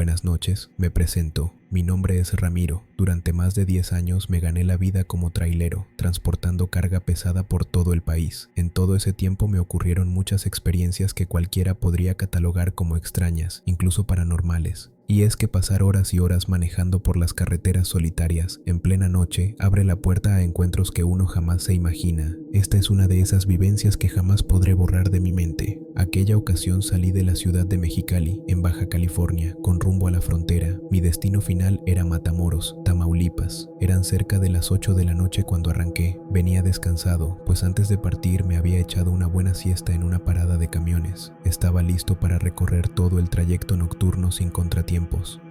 Buenas noches, me presento. Mi nombre es Ramiro. Durante más de 10 años me gané la vida como trailero, transportando carga pesada por todo el país. En todo ese tiempo me ocurrieron muchas experiencias que cualquiera podría catalogar como extrañas, incluso paranormales. Y es que pasar horas y horas manejando por las carreteras solitarias, en plena noche, abre la puerta a encuentros que uno jamás se imagina. Esta es una de esas vivencias que jamás podré borrar de mi mente. Aquella ocasión salí de la ciudad de Mexicali, en Baja California, con rumbo a la frontera. Mi destino final era Matamoros, Tamaulipas. Eran cerca de las 8 de la noche cuando arranqué. Venía descansado, pues antes de partir me había echado una buena siesta en una parada de camiones. Estaba listo para recorrer todo el trayecto nocturno sin contratiempos.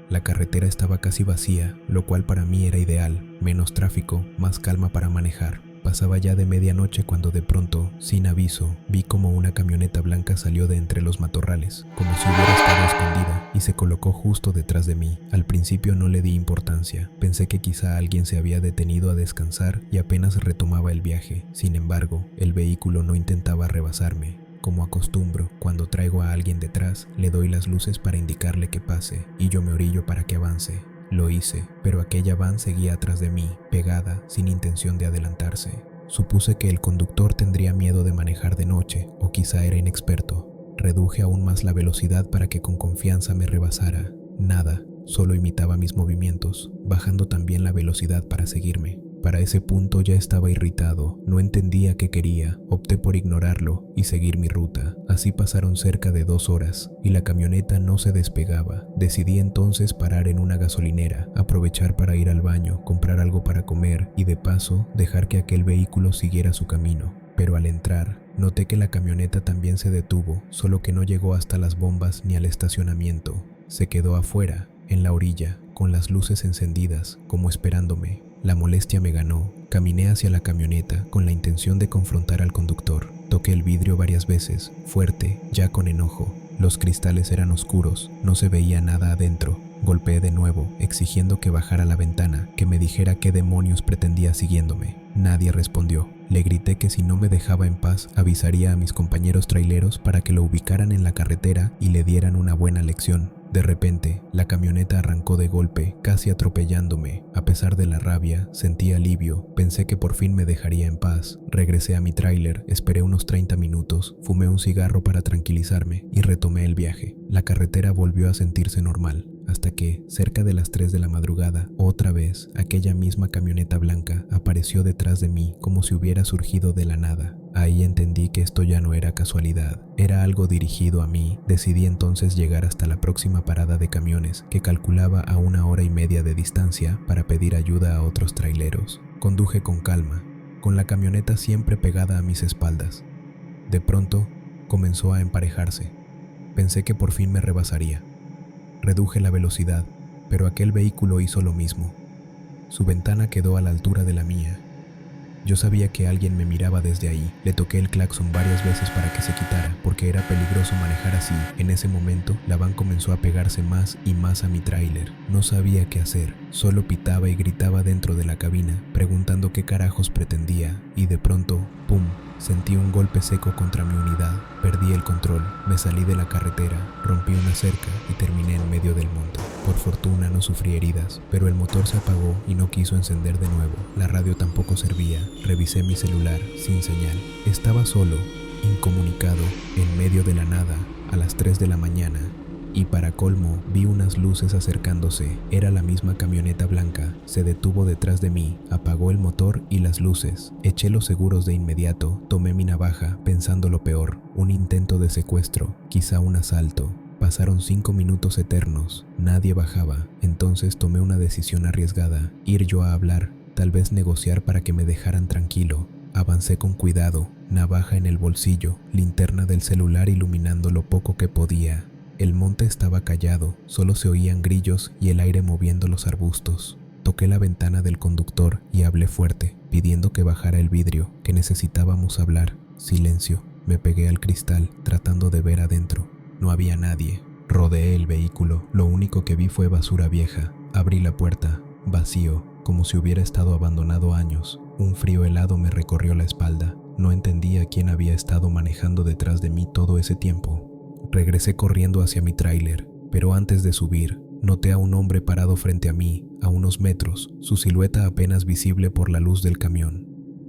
La carretera estaba casi vacía, lo cual para mí era ideal. Menos tráfico, más calma para manejar. Pasaba ya de medianoche cuando de pronto, sin aviso, vi como una camioneta blanca salió de entre los matorrales, como si hubiera estado escondida, y se colocó justo detrás de mí. Al principio no le di importancia, pensé que quizá alguien se había detenido a descansar y apenas retomaba el viaje. Sin embargo, el vehículo no intentaba rebasarme. Como acostumbro, cuando traigo a alguien detrás, le doy las luces para indicarle que pase, y yo me orillo para que avance. Lo hice, pero aquella van seguía atrás de mí, pegada, sin intención de adelantarse. Supuse que el conductor tendría miedo de manejar de noche, o quizá era inexperto. Reduje aún más la velocidad para que con confianza me rebasara. Nada, solo imitaba mis movimientos, bajando también la velocidad para seguirme. Para ese punto ya estaba irritado, no entendía qué quería, opté por ignorarlo y seguir mi ruta. Así pasaron cerca de 2 horas y la camioneta no se despegaba. Decidí entonces parar en una gasolinera, aprovechar para ir al baño, comprar algo para comer y de paso dejar que aquel vehículo siguiera su camino. Pero al entrar, noté que la camioneta también se detuvo, solo que no llegó hasta las bombas ni al estacionamiento. Se quedó afuera, en la orilla, con las luces encendidas, como esperándome. La molestia me ganó. Caminé hacia la camioneta con la intención de confrontar al conductor. Toqué el vidrio varias veces, fuerte, ya con enojo. Los cristales eran oscuros, no se veía nada adentro. Golpeé de nuevo, exigiendo que bajara la ventana, que me dijera qué demonios pretendía siguiéndome. Nadie respondió. Le grité que si no me dejaba en paz, avisaría a mis compañeros traileros para que lo ubicaran en la carretera y le dieran una buena lección. De repente, la camioneta arrancó de golpe, casi atropellándome. A pesar de la rabia, sentí alivio. Pensé que por fin me dejaría en paz. Regresé a mi tráiler, esperé unos 30 minutos, fumé un cigarro para tranquilizarme y retomé el viaje. La carretera volvió a sentirse normal, hasta que, cerca de las 3 de la madrugada, otra vez, aquella misma camioneta blanca apareció detrás de mí como si hubiera surgido de la nada. Ahí entendí que esto ya no era casualidad, era algo dirigido a mí. Decidí entonces llegar hasta la próxima parada de camiones, que calculaba a 1 hora y media de distancia, para pedir ayuda a otros traileros. Conduje con calma, con la camioneta siempre pegada a mis espaldas. De pronto, comenzó a emparejarse. Pensé que por fin me rebasaría. Reduje la velocidad, pero aquel vehículo hizo lo mismo. Su ventana quedó a la altura de la mía. Yo sabía que alguien me miraba desde ahí. Le toqué el claxon varias veces para que se quitara, porque era peligroso manejar así. En ese momento, la van comenzó a pegarse más y más a mi tráiler. No sabía qué hacer, solo pitaba y gritaba dentro de la cabina, preguntando qué carajos pretendía, y de pronto, ¡pum!, sentí un golpe seco contra mi unidad. Perdí el control, me salí de la carretera, rompí una cerca y terminé en medio del monte. Por fortuna no sufrí heridas, pero el motor se apagó y no quiso encender de nuevo. La radio tampoco servía. Revisé mi celular, sin señal. Estaba solo, incomunicado, en medio de la nada, a las 3 de la mañana. Y para colmo, vi unas luces acercándose. Era la misma camioneta blanca. Se detuvo detrás de mí, apagó el motor y las luces. Eché los seguros de inmediato, tomé mi navaja, pensando lo peor. Un intento de secuestro, quizá un asalto. Pasaron 5 minutos eternos. Nadie bajaba. Entonces tomé una decisión arriesgada. Ir yo a hablar, tal vez negociar para que me dejaran tranquilo. Avancé con cuidado, navaja en el bolsillo, linterna del celular iluminando lo poco que podía. El monte estaba callado, solo se oían grillos y el aire moviendo los arbustos. Toqué la ventana del conductor y hablé fuerte, pidiendo que bajara el vidrio, que necesitábamos hablar. Silencio. Me pegué al cristal, tratando de ver adentro. No había nadie. Rodeé el vehículo. Lo único que vi fue basura vieja. Abrí la puerta. Vacío, como si hubiera estado abandonado años. Un frío helado me recorrió la espalda. No entendía quién había estado manejando detrás de mí todo ese tiempo. Regresé corriendo hacia mi tráiler. pero antes de subir, noté a un hombre parado frente a mí, a unos metros, su silueta apenas visible por la luz del camión.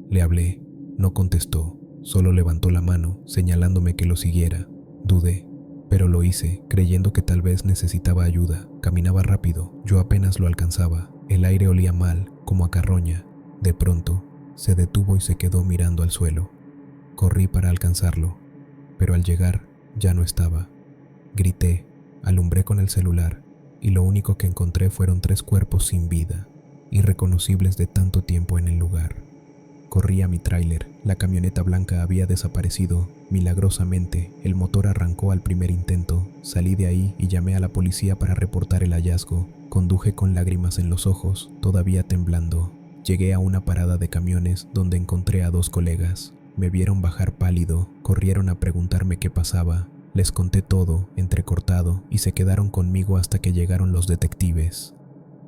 Le hablé, no contestó, solo levantó la mano, señalándome que lo siguiera. Dudé, pero lo hice, creyendo que tal vez necesitaba ayuda. Caminaba rápido, yo apenas lo alcanzaba. El aire olía mal, como a carroña. De pronto, se detuvo y se quedó mirando al suelo. Corrí para alcanzarlo, pero al llegar, ya no estaba. Grité, alumbré con el celular, y lo único que encontré fueron 3 cuerpos sin vida, irreconocibles de tanto tiempo en el lugar. Corrí a mi tráiler, la camioneta blanca había desaparecido. Milagrosamente, el motor arrancó al primer intento. Salí de ahí y llamé a la policía para reportar el hallazgo. Conduje con lágrimas en los ojos, todavía temblando. Llegué a una parada de camiones donde encontré a 2 colegas. Me vieron bajar pálido, corrieron a preguntarme qué pasaba. Les conté todo, entrecortado, y se quedaron conmigo hasta que llegaron los detectives.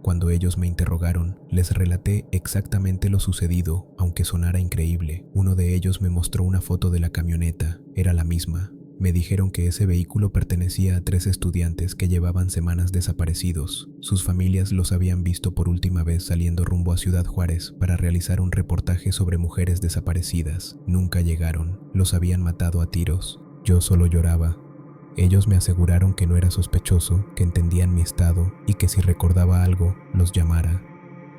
Cuando ellos me interrogaron, les relaté exactamente lo sucedido, aunque sonara increíble. Uno de ellos me mostró una foto de la camioneta, era la misma. Me dijeron que ese vehículo pertenecía a 3 estudiantes que llevaban semanas desaparecidos. Sus familias los habían visto por última vez saliendo rumbo a Ciudad Juárez para realizar un reportaje sobre mujeres desaparecidas. Nunca llegaron, los habían matado a tiros. Yo solo lloraba. Ellos me aseguraron que no era sospechoso, que entendían mi estado y que si recordaba algo, los llamara.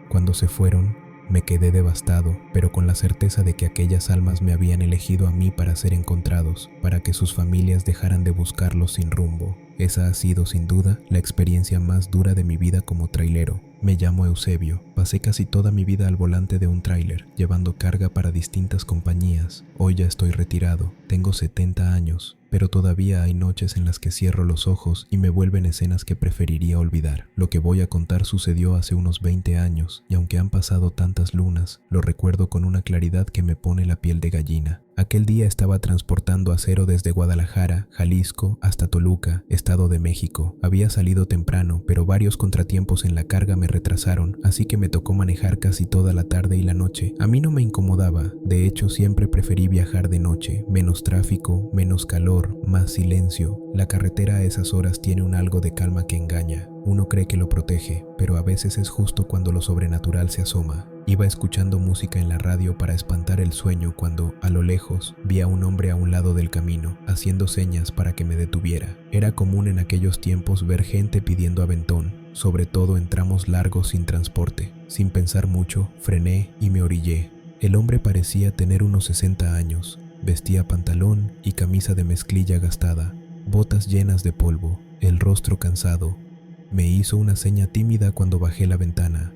Cuando se fueron, me quedé devastado, pero con la certeza de que aquellas almas me habían elegido a mí para ser encontrados, para que sus familias dejaran de buscarlos sin rumbo. Esa ha sido, sin duda, la experiencia más dura de mi vida como trailero. Me llamo Eusebio. Pasé casi toda mi vida al volante de un tráiler, llevando carga para distintas compañías. Hoy ya estoy retirado, tengo 70 años, pero todavía hay noches en las que cierro los ojos y me vuelven escenas que preferiría olvidar. Lo que voy a contar sucedió hace unos 20 años, y aunque han pasado tantas lunas, lo recuerdo con una claridad que me pone la piel de gallina. Aquel día estaba transportando acero desde Guadalajara, Jalisco, hasta Toluca, Estado de México. Había salido temprano, pero varios contratiempos en la carga me retrasaron, así que me tocó manejar casi toda la tarde y la noche. A mí no me incomodaba, de hecho siempre preferí viajar de noche, menos tráfico, menos calor, más silencio. La carretera a esas horas tiene un algo de calma que engaña. Uno cree que lo protege, pero a veces es justo cuando lo sobrenatural se asoma. Iba escuchando música en la radio para espantar el sueño cuando, a lo lejos, vi a un hombre a un lado del camino, haciendo señas para que me detuviera. Era común en aquellos tiempos ver gente pidiendo aventón, sobre todo en tramos largos sin transporte. Sin pensar mucho, frené y me orillé. El hombre parecía tener unos 60 años. Vestía pantalón y camisa de mezclilla gastada, botas llenas de polvo, el rostro cansado. Me hizo una seña tímida cuando bajé la ventana.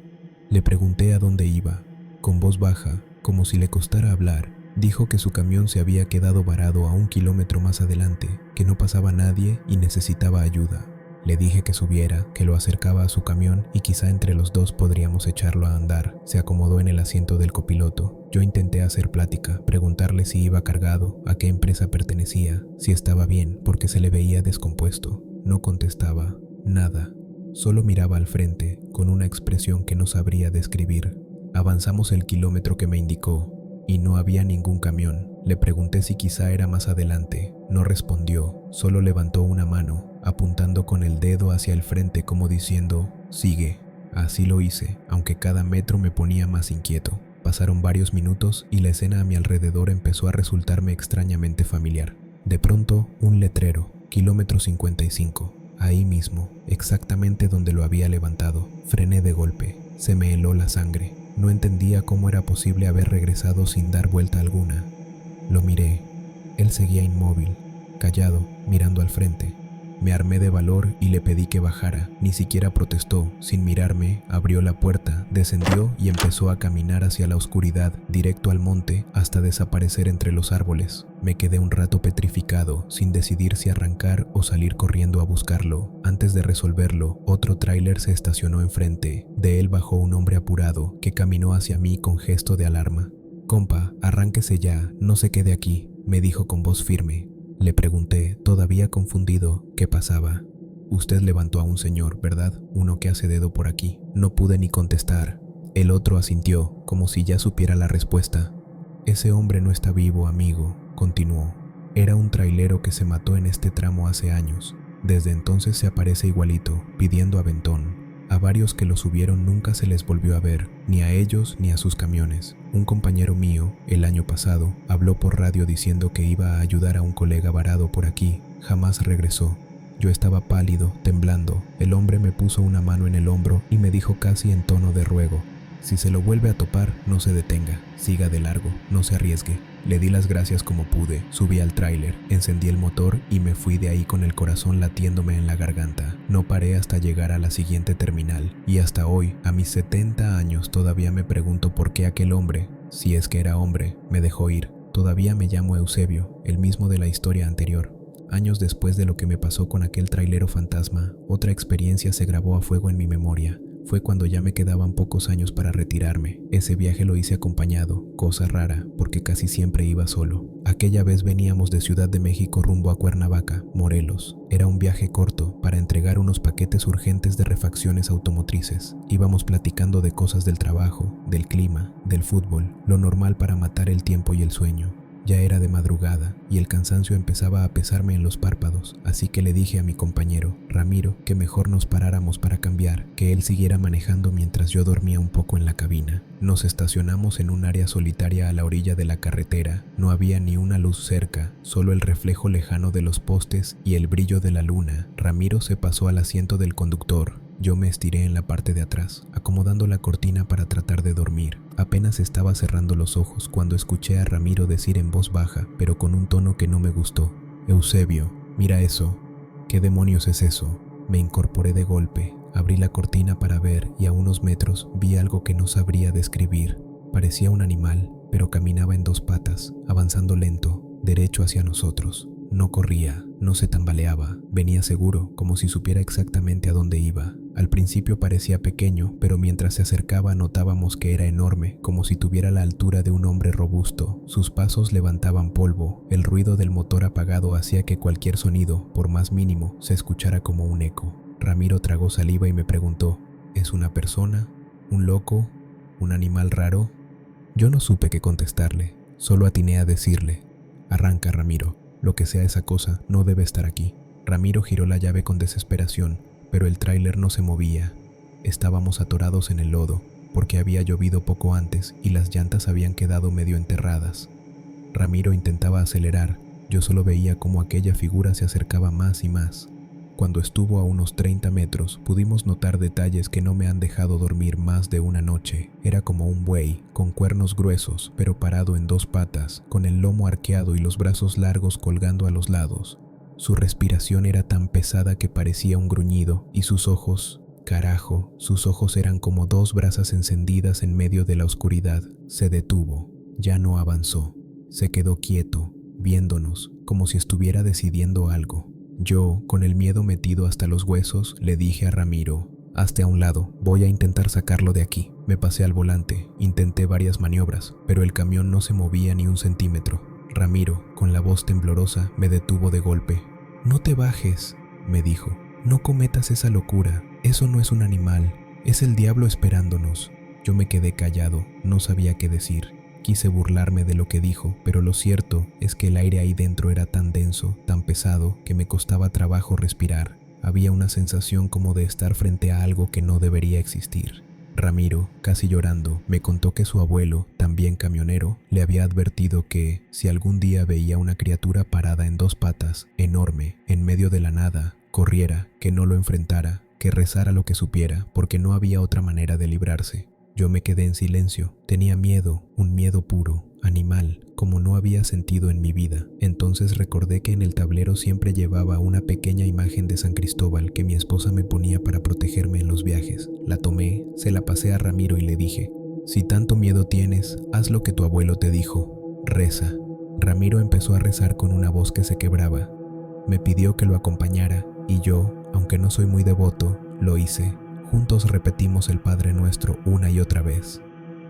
Le pregunté a dónde iba. Con voz baja, como si le costara hablar, dijo que su camión se había quedado varado a 1 kilómetro más adelante, que no pasaba nadie y necesitaba ayuda. Le dije que subiera, que lo acercaba a su camión y quizá entre los dos podríamos echarlo a andar. Se acomodó en el asiento del copiloto. Yo intenté hacer plática, preguntarle si iba cargado, a qué empresa pertenecía, si estaba bien, porque se le veía descompuesto. No contestaba, nada. Solo miraba al frente, con una expresión que no sabría describir. Avanzamos el kilómetro que me indicó, y no había ningún camión. Le pregunté si quizá era más adelante. No respondió, solo levantó una mano, apuntando con el dedo hacia el frente como diciendo, «Sigue». Así lo hice, aunque cada metro me ponía más inquieto. Pasaron varios minutos y la escena a mi alrededor empezó a resultarme extrañamente familiar. De pronto, un letrero, kilómetro 55. Ahí mismo, exactamente donde lo había levantado. Frené de golpe. Se me heló la sangre. No entendía cómo era posible haber regresado sin dar vuelta alguna. Lo miré. Él seguía inmóvil, callado, mirando al frente. Me armé de valor y le pedí que bajara. Ni siquiera protestó. Sin mirarme, abrió la puerta, descendió y empezó a caminar hacia la oscuridad, directo al monte, hasta desaparecer entre los árboles. Me quedé un rato petrificado, sin decidir si arrancar o salir corriendo a buscarlo. Antes de resolverlo, otro tráiler se estacionó enfrente. De él bajó un hombre apurado, que caminó hacia mí con gesto de alarma. «Compa, arránquese ya, no se quede aquí», me dijo con voz firme. Le pregunté, todavía confundido, qué pasaba. «Usted levantó a un señor, ¿verdad? Uno que hace dedo por aquí». No pude ni contestar. El otro asintió, como si ya supiera la respuesta. «Ese hombre no está vivo, amigo», continuó. «Era un trailero que se mató en este tramo hace años. Desde entonces se aparece igualito, pidiendo aventón. A varios que lo subieron nunca se les volvió a ver, ni a ellos ni a sus camiones. Un compañero mío, el año pasado, habló por radio diciendo que iba a ayudar a un colega varado por aquí. Jamás regresó. Yo estaba pálido, temblando. El hombre me puso una mano en el hombro y me dijo casi en tono de ruego: si se lo vuelve a topar, no se detenga, siga de largo, no se arriesgue. Le di las gracias como pude, subí al tráiler, encendí el motor y me fui de ahí con el corazón latiéndome en la garganta. No paré hasta llegar a la siguiente terminal, y hasta hoy, a mis 70 años, todavía me pregunto por qué aquel hombre, si es que era hombre, me dejó ir. Todavía me llamo Eusebio, el mismo de la historia anterior. Años después de lo que me pasó con aquel trailero fantasma, otra experiencia se grabó a fuego en mi memoria. Fue cuando ya me quedaban pocos años para retirarme. Ese viaje lo hice acompañado, cosa rara, porque casi siempre iba solo. Aquella vez veníamos de Ciudad de México rumbo a Cuernavaca, Morelos. Era un viaje corto para entregar unos paquetes urgentes de refacciones automotrices. Íbamos platicando de cosas del trabajo, del clima, del fútbol, lo normal para matar el tiempo y el sueño. Ya era de madrugada y el cansancio empezaba a pesarme en los párpados, así que le dije a mi compañero, Ramiro, que mejor nos paráramos para cambiar, que él siguiera manejando mientras yo dormía un poco en la cabina. Nos estacionamos en un área solitaria a la orilla de la carretera. No había ni una luz cerca, solo el reflejo lejano de los postes y el brillo de la luna. Ramiro se pasó al asiento del conductor. Yo me estiré en la parte de atrás, acomodando la cortina para tratar de dormir. Apenas estaba cerrando los ojos cuando escuché a Ramiro decir en voz baja, pero con un tono que no me gustó: Eusebio, mira eso. ¿Qué demonios es eso? Me incorporé de golpe, abrí la cortina para ver y a unos metros vi algo que no sabría describir. Parecía un animal, pero caminaba en dos patas, avanzando lento, derecho hacia nosotros. No corría, no se tambaleaba, venía seguro, como si supiera exactamente a dónde iba. Al principio parecía pequeño, pero mientras se acercaba notábamos que era enorme, como si tuviera la altura de un hombre robusto. Sus pasos levantaban polvo, el ruido del motor apagado hacía que cualquier sonido, por más mínimo, se escuchara como un eco. Ramiro tragó saliva y me preguntó: ¿es una persona? ¿Un loco? ¿Un animal raro? Yo no supe qué contestarle, solo atiné a decirle: arranca, Ramiro. Lo que sea esa cosa no debe estar aquí. Ramiro giró la llave con desesperación, pero el tráiler no se movía. Estábamos atorados en el lodo, porque había llovido poco antes y las llantas habían quedado medio enterradas. Ramiro intentaba acelerar, yo solo veía cómo aquella figura se acercaba más y más. Cuando estuvo a unos 30 metros, pudimos notar detalles que no me han dejado dormir más de una noche. Era como un buey, con cuernos gruesos, pero parado en dos patas, con el lomo arqueado y los brazos largos colgando a los lados. Su respiración era tan pesada que parecía un gruñido, y sus ojos, carajo, sus ojos eran como dos brasas encendidas en medio de la oscuridad. Se detuvo, ya no avanzó, se quedó quieto, viéndonos, como si estuviera decidiendo algo. Yo, con el miedo metido hasta los huesos, le dije a Ramiro: hazte a un lado, voy a intentar sacarlo de aquí. Me pasé al volante, intenté varias maniobras, pero el camión no se movía ni un centímetro. Ramiro, con la voz temblorosa, me detuvo de golpe. No te bajes, me dijo, no cometas esa locura, eso no es un animal, es el diablo esperándonos. Yo me quedé callado, no sabía qué decir. Quise burlarme de lo que dijo, pero lo cierto es que el aire ahí dentro era tan denso, tan pesado, que me costaba trabajo respirar. Había una sensación como de estar frente a algo que no debería existir. Ramiro, casi llorando, me contó que su abuelo, también camionero, le había advertido que, si algún día veía una criatura parada en dos patas, enorme, en medio de la nada, corriera, que no lo enfrentara, que rezara lo que supiera, porque no había otra manera de librarse. Yo me quedé en silencio. Tenía miedo, un miedo puro, animal, como no había sentido en mi vida. Entonces recordé que en el tablero siempre llevaba una pequeña imagen de San Cristóbal que mi esposa me ponía para protegerme en los viajes. La tomé, se la pasé a Ramiro y le dije: si tanto miedo tienes, haz lo que tu abuelo te dijo, reza. Ramiro empezó a rezar con una voz que se quebraba. Me pidió que lo acompañara y yo, aunque no soy muy devoto, lo hice. Juntos repetimos el Padre Nuestro una y otra vez.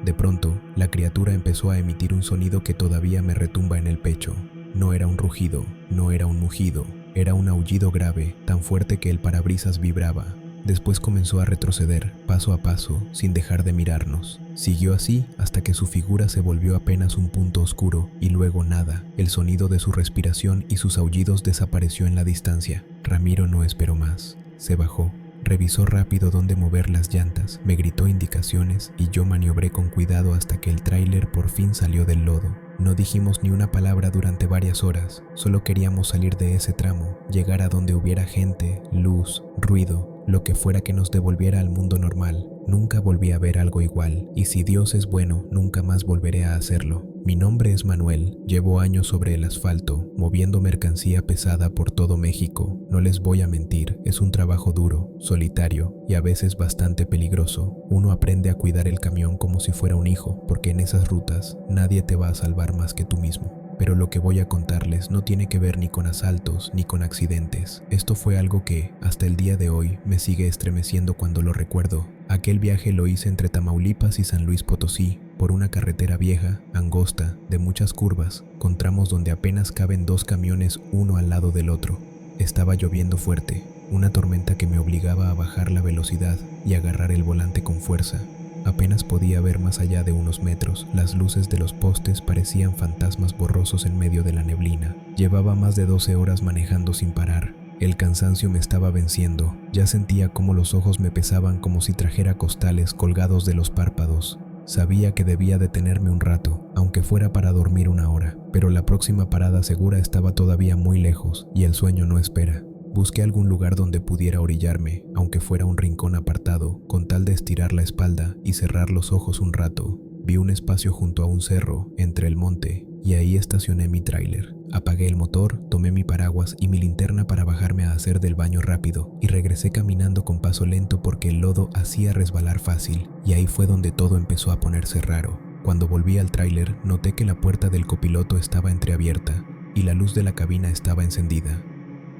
De pronto, la criatura empezó a emitir un sonido que todavía me retumba en el pecho. No era un rugido, no era un mugido, era un aullido grave, tan fuerte que el parabrisas vibraba. Después comenzó a retroceder, paso a paso, sin dejar de mirarnos. Siguió así hasta que su figura se volvió apenas un punto oscuro y luego nada. El sonido de su respiración y sus aullidos desapareció en la distancia. Ramiro no esperó más. Se bajó. Revisó rápido dónde mover las llantas, me gritó indicaciones y yo maniobré con cuidado hasta que el tráiler por fin salió del lodo. No dijimos ni una palabra durante varias horas, solo queríamos salir de ese tramo, llegar a donde hubiera gente, luz, ruido, lo que fuera que nos devolviera al mundo normal. Nunca volví a ver algo igual, y si Dios es bueno, nunca más volveré a hacerlo. Mi nombre es Manuel, llevo años sobre el asfalto, moviendo mercancía pesada por todo México. No les voy a mentir, es un trabajo duro, solitario y a veces bastante peligroso. Uno aprende a cuidar el camión como si fuera un hijo, porque en esas rutas nadie te va a salvar más que tú mismo. Pero lo que voy a contarles no tiene que ver ni con asaltos ni con accidentes. Esto fue algo que, hasta el día de hoy, me sigue estremeciendo cuando lo recuerdo. Aquel viaje lo hice entre Tamaulipas y San Luis Potosí, por una carretera vieja, angosta, de muchas curvas, con tramos donde apenas caben 2 camiones uno al lado del otro. Estaba lloviendo fuerte, una tormenta que me obligaba a bajar la velocidad y agarrar el volante con fuerza. Apenas podía ver más allá de unos metros. Las luces de los postes parecían fantasmas borrosos en medio de la neblina. Llevaba más de 12 horas manejando sin parar. El cansancio me estaba venciendo. Ya sentía cómo los ojos me pesaban como si trajera costales colgados de los párpados. Sabía que debía detenerme un rato, aunque fuera para dormir 1 hora, pero la próxima parada segura estaba todavía muy lejos y el sueño no espera. Busqué algún lugar donde pudiera orillarme, aunque fuera un rincón apartado, con tal de estirar la espalda y cerrar los ojos un rato. Vi un espacio junto a un cerro, entre el monte, y ahí estacioné mi tráiler. Apagué el motor, tomé mi paraguas y mi linterna para bajarme a hacer del baño rápido, y regresé caminando con paso lento porque el lodo hacía resbalar fácil, y ahí fue donde todo empezó a ponerse raro. Cuando volví al tráiler, noté que la puerta del copiloto estaba entreabierta, y la luz de la cabina estaba encendida.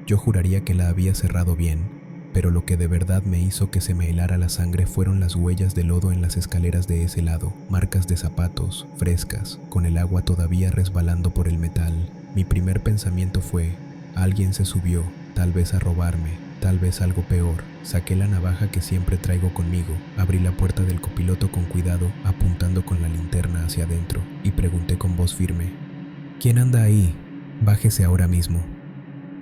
Yo juraría que la había cerrado bien, pero lo que de verdad me hizo que se me helara la sangre fueron las huellas de lodo en las escaleras de ese lado, marcas de zapatos, frescas, con el agua todavía resbalando por el metal. Mi primer pensamiento fue, alguien se subió, tal vez a robarme, tal vez algo peor. Saqué la navaja que siempre traigo conmigo, abrí la puerta del copiloto con cuidado, apuntando con la linterna hacia adentro, y pregunté con voz firme, ¿quién anda ahí? Bájese ahora mismo.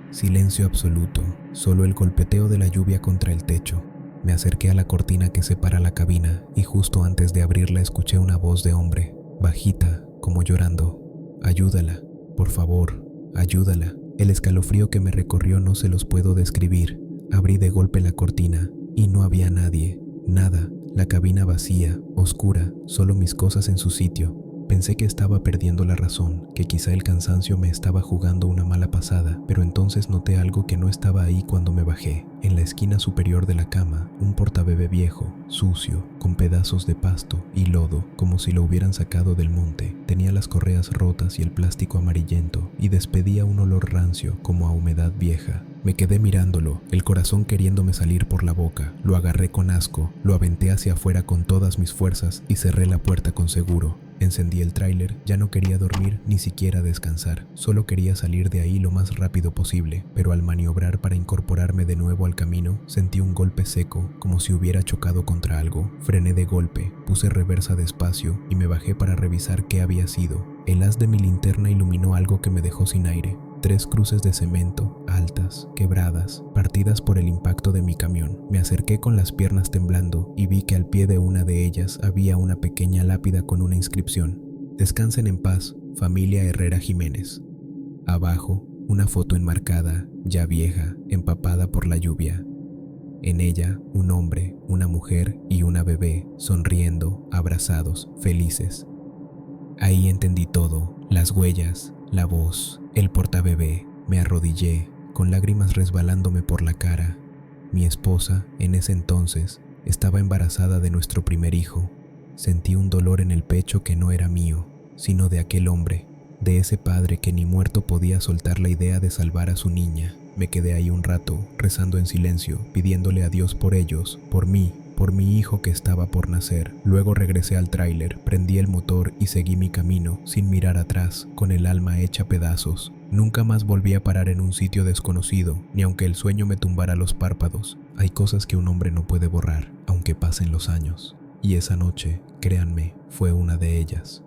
Silencio absoluto, solo el golpeteo de la lluvia contra el techo. Me acerqué a la cortina que separa la cabina y justo antes de abrirla escuché una voz de hombre, bajita, como llorando. Ayúdala, por favor, ayúdala. El escalofrío que me recorrió no se los puedo describir. Abrí de golpe la cortina y no había nadie, nada. La cabina vacía, oscura, solo mis cosas en su sitio. Pensé que estaba perdiendo la razón, que quizá el cansancio me estaba jugando una mala pasada, pero entonces noté algo que no estaba ahí cuando me bajé. En la esquina superior de la cama, un portabebé viejo, sucio, con pedazos de pasto y lodo, como si lo hubieran sacado del monte. Tenía las correas rotas y el plástico amarillento, y despedía un olor rancio, como a humedad vieja. Me quedé mirándolo, el corazón queriéndome salir por la boca. Lo agarré con asco, lo aventé hacia afuera con todas mis fuerzas y cerré la puerta con seguro. Encendí el tráiler, ya no quería dormir ni siquiera descansar, solo quería salir de ahí lo más rápido posible, pero al maniobrar para incorporarme de nuevo al camino, sentí un golpe seco, como si hubiera chocado contra algo. Frené de golpe, puse reversa despacio y me bajé para revisar qué había sido. El haz de mi linterna iluminó algo que me dejó sin aire. 3 cruces de cemento, altas, quebradas, partidas por el impacto de mi camión. Me acerqué con las piernas temblando y vi que al pie de una de ellas había una pequeña lápida con una inscripción. Descansen en paz, familia Herrera Jiménez. Abajo, una foto enmarcada, ya vieja, empapada por la lluvia. En ella, un hombre, una mujer y una bebé, sonriendo, abrazados, felices. Ahí entendí todo, las huellas, la voz, el portabebé. Me arrodillé, con lágrimas resbalándome por la cara. Mi esposa, en ese entonces, estaba embarazada de nuestro primer hijo. Sentí un dolor en el pecho que no era mío, sino de aquel hombre, de ese padre que ni muerto podía soltar la idea de salvar a su niña. Me quedé ahí un rato, rezando en silencio, pidiéndole a Dios por ellos, por mí, por mi hijo que estaba por nacer. Luego regresé al tráiler, prendí el motor y seguí mi camino, sin mirar atrás, con el alma hecha pedazos. Nunca más volví a parar en un sitio desconocido, ni aunque el sueño me tumbara los párpados. Hay cosas que un hombre no puede borrar, aunque pasen los años. Y esa noche, créanme, fue una de ellas.